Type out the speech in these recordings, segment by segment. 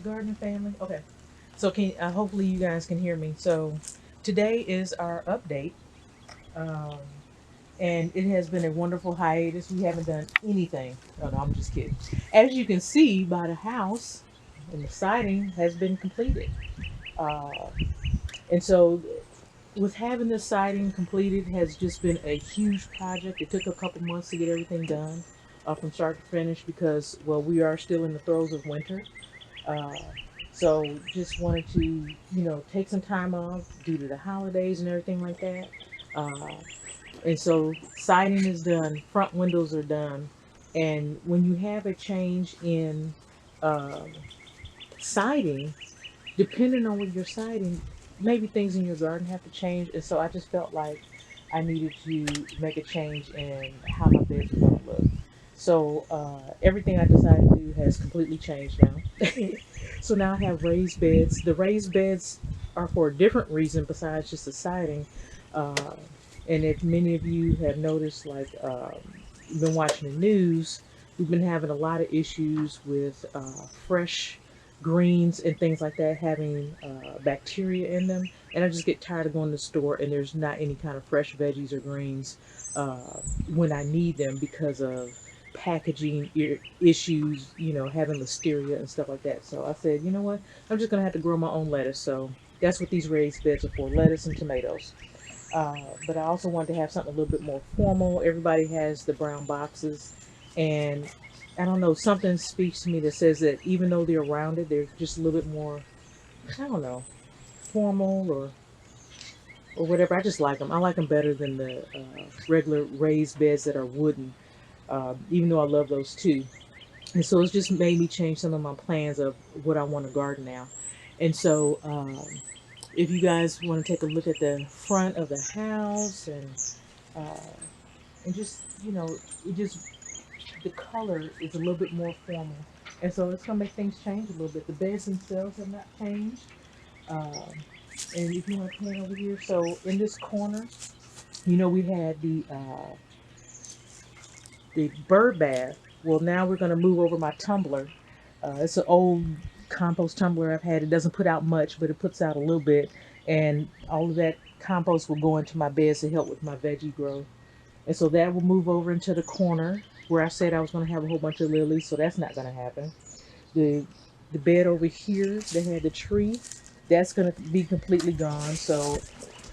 gardening family. Okay, so can hopefully you guys can hear me. So today is our update, um, and it has been a wonderful hiatus. We haven't done anything. Oh no, I'm just kidding. As you can see by the house, and the siding has been completed, uh, and so with having the siding completed has just been a huge project. It took a couple months to get everything done, from start to finish because well we are still in the throes of winter. Uh, so just wanted to, take some time off due to the holidays and everything like that. Uh, and so siding is done, front windows are done. And when you have a change in um siding, depending on what you're siding, maybe things in your garden have to change. And so I just felt like I needed to make a change in how my beds are going to look. So everything I decided to do has completely changed now. So now I have raised beds. The raised beds are for a different reason besides just the siding. Uh, and if many of you have noticed, like, been watching the news, we've been having a lot of issues with fresh greens and things like that having bacteria in them. And I just get tired of going to the store and there's not any kind of fresh veggies or greens when I need them because of packaging issues, having listeria and stuff like that. So I said, you know what? I'm just going to have to grow my own lettuce. So that's what these raised beds are for, lettuce and tomatoes. But I also wanted to have something a little bit more formal. Everybody has the brown boxes, and I don't know, something speaks to me that says that even though they're rounded, they're just a little bit more, I don't know, formal or whatever. I just like them. I like them better than the regular raised beds that are wooden, even though I love those too. And so it's just made me change some of my plans of what I want to garden now. And so if you guys want to take a look at the front of the house uh, and just it just the color is a little bit more formal, and so it's gonna make things change a little bit. The beds themselves have not changed, um, and if you want to pan over here, so in this corner, we had the bird bath. Well, now we're gonna move over my tumbler. It's an old compost tumbler I've had. It doesn't put out much, but it puts out a little bit, and all of that compost will go into my beds to help with my veggie growth. And so that will move over into the corner where I said I was going to have a whole bunch of lilies. So that's not going to happen. The the bed over here that had the tree, that's going to be completely gone. So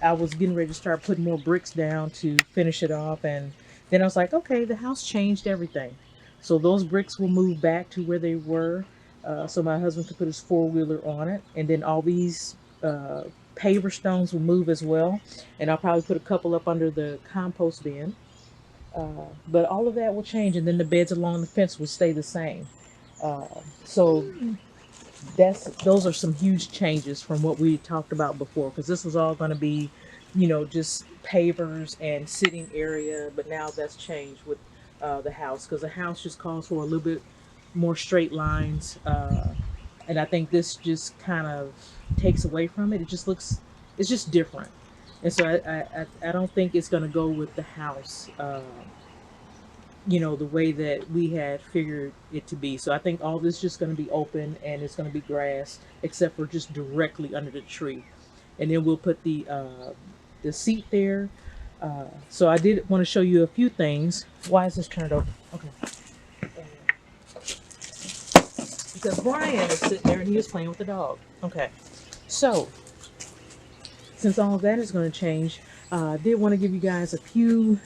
I was getting ready to start putting more bricks down to finish it off. And then I was like, okay, the house changed everything. So those bricks will move back to where they were. So my husband could put his four-wheeler on it. And then all these paver stones will move as well. And I'll probably put a couple up under the compost bin. But all of that will change, and then the beds along the fence will stay the same. So those are some huge changes from what we talked about before, because this was all going to be, just pavers and sitting area, but now that's changed with the house, because the house just calls for a little bit more straight lines, and I think this just kind of takes away from it. It just looks, it's just different, and so I don't think it's going to go with the house. The way that we had figured it to be. So I think all this is just going to be open and it's going to be grass, except for just directly under the tree. And then we'll put the seat there. So I did want to show you a few things. Why is this turned over? Okay. Because Brian is sitting there and he was playing with the dog. Okay. So since all of that is going to change, I did want to give you guys a few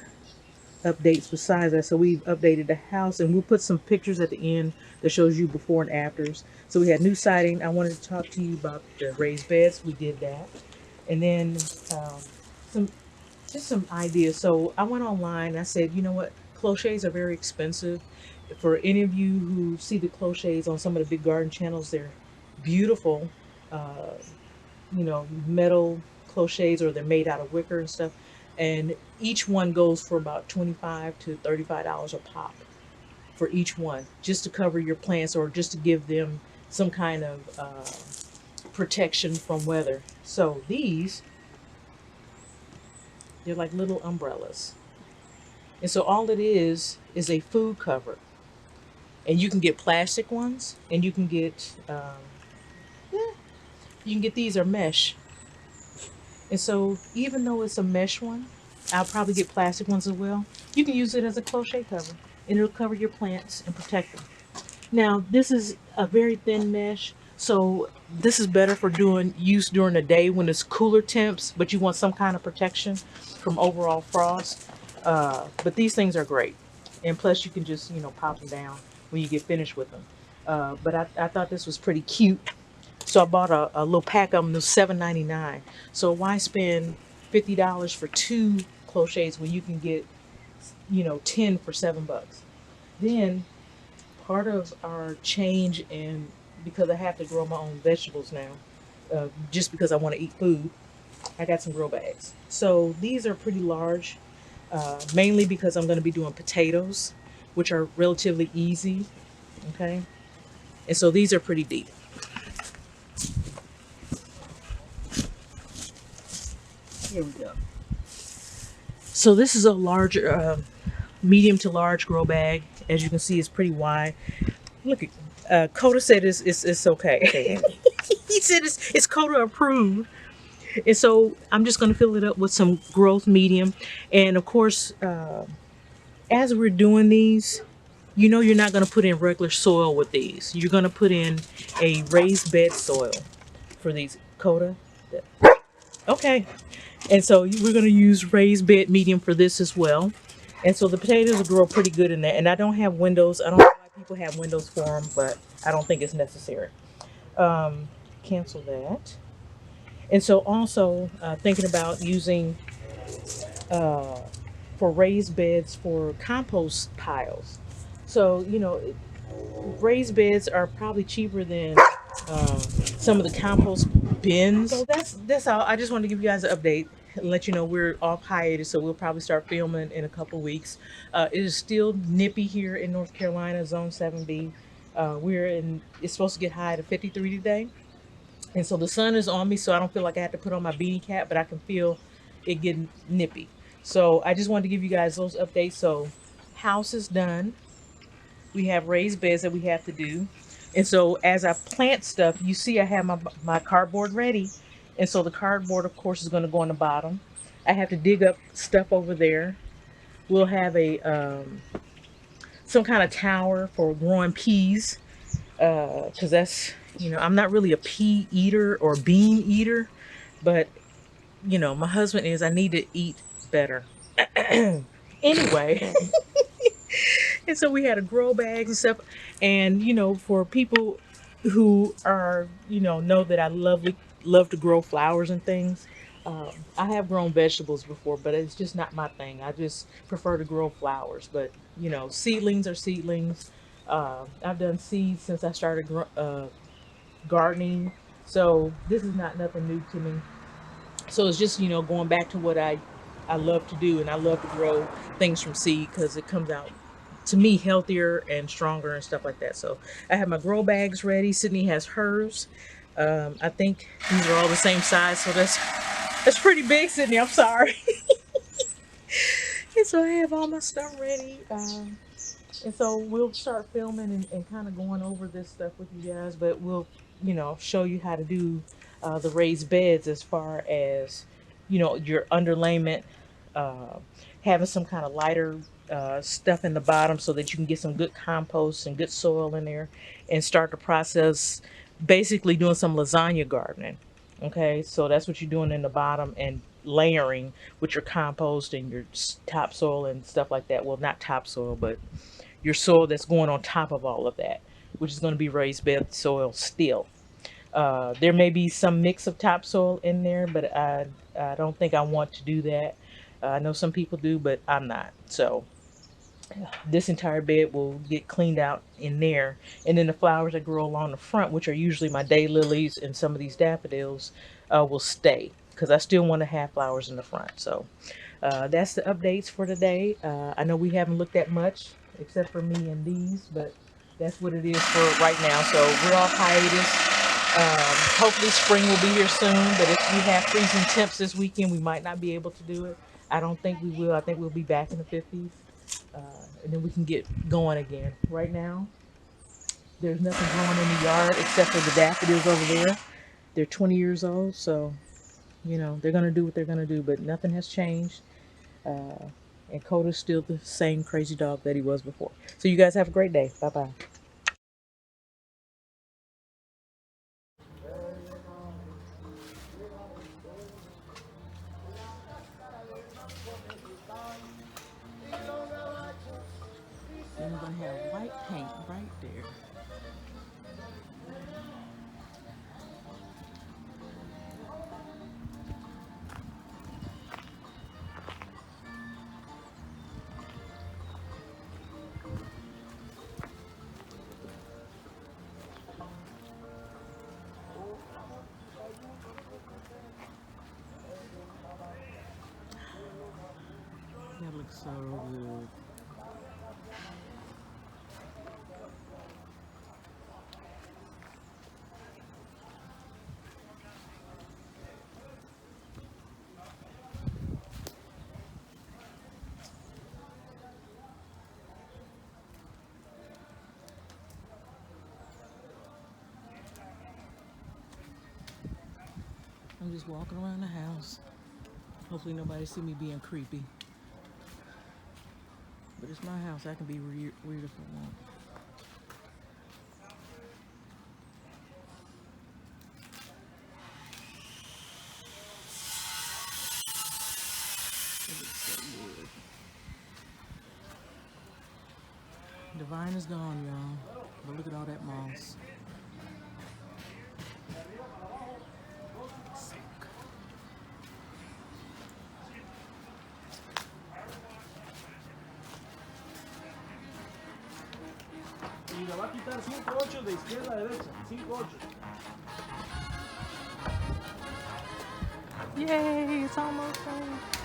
updates besides that. So we've updated the house, and we'll put some pictures at the end that shows you before and afters. So we had new siding. I wanted to talk to you about the raised beds. We did that. And then some just some ideas. So I went online and I said, you know what, crochets are very expensive. For any of you who see the crochets on some of the big garden channels, they're beautiful, uh, metal crochets, or they're made out of wicker and stuff. And each one goes for about $25 to $35 a pop for each one, just to cover your plants or just to give them some kind of protection from weather. So these, they're like little umbrellas. And so all it is a food cover. And you can get plastic ones, and you can get You can get these are mesh. And so even though it's a mesh one, I'll probably get plastic ones as well. You can use it as a crochet cover and it'll cover your plants and protect them. Now, this is a very thin mesh, so this is better for doing use during the day when it's cooler temps, but you want some kind of protection from overall frost. But these things are great, and plus you can just pop them down when you get finished with them. But I thought this was pretty cute, so I bought a little pack of them. It was $7.99. So why spend $50 for two crochets when you can get 10 for $7? Then part of our change in because I have to grow my own vegetables now, just because I want to eat food, I got some grow bags. So these are pretty large, mainly because I'm going to be doing potatoes, which are relatively easy. Okay, and so these are pretty deep. Here we go. So this is a large, medium to large grow bag. As you can see, it's pretty wide. Look at Coda said it's okay. He said it's Coda approved. And so I'm just going to fill it up with some growth medium. And of course, as we're doing these, you're not going to put in regular soil with these. You're going to put in a raised bed soil for these. Coda. Okay. And so we're going to use raised bed medium for this as well. And so the potatoes will grow pretty good in there. And I don't have windows. I don't know why people have windows for them, but I don't think it's necessary. Cancel that. And so also thinking about using uh, for raised beds for compost piles. So, raised beds are probably cheaper than some of the compost bins. So that's all. I just wanted to give you guys an update and let you know we're off hiatus, so we'll probably start filming in a couple weeks. It is still nippy here in North Carolina, Zone 7B. It's supposed to get high to 53 today. And so the sun is on me, so I don't feel like I have to put on my beanie cap, but I can feel it getting nippy. So I just wanted to give you guys those updates. So house is done. We have raised beds that we have to do. And so as I plant stuff, you see I have my cardboard ready. And so the cardboard, of course, is going to go on the bottom. I have to dig up stuff over there. We'll have a some kind of tower for growing peas, because that's I'm not really a pea eater or bean eater, but my husband is. I need to eat better. Anyway, and so we had a grow bags and stuff, and for people who are know that I love to grow flowers and things. I have grown vegetables before, but it's just not my thing. I just prefer to grow flowers. But seedlings are seedlings. I've done seeds since I started gardening, so this is not nothing new to me. So it's just going back to what I love to do, and I love to grow things from seed because it comes out to me healthier and stronger and stuff like that. So I have my grow bags ready. Sydney has hers. I think these are all the same size, so that's pretty big, Sydney. I'm sorry. And so I have all my stuff ready. And so we'll start filming and kind of going over this stuff with you guys, but we'll, show you how to do the raised beds as far as, your underlayment, uh, having some kind of lighter stuff in the bottom so that you can get some good compost and good soil in there and start the process basically doing some lasagna gardening. Okay, so that's what you're doing in the bottom and layering with your compost and your topsoil and stuff like that. Well, not topsoil, but your soil that's going on top of all of that, which is going to be raised bed soil still. There may be some mix of topsoil in there, but I don't think I want to do that. I know some people do, but I'm not. So this entire bed will get cleaned out in there. And then the flowers that grow along the front, which are usually my daylilies and some of these daffodils, will stay because I still want to have flowers in the front. So that's the updates for today. I know we haven't looked at much except for me and these, but that's what it is for right now. So we're off hiatus. Hopefully spring will be here soon, but if we have freezing temps this weekend, we might not be able to do it. I don't think we will. I think we'll be back in the 50s, and then we can get going again. Right now, there's nothing growing in the yard except for the daffodils over there. They're 20 years old, so you know they're gonna do what they're gonna do. But nothing has changed, and Coda's still the same crazy dog that he was before. So you guys have a great day. Bye bye. Then we're gonna have white paint right there. That looks so good. I'm just walking around the house. Hopefully nobody see me being creepy. But it's my house. I can be weird if I want. It looks so good. The vine is gone, y'all. But look at all that moss. Y le va a quitar 5 8 de izquierda a derecha. 5 8. Yay, it's almost done.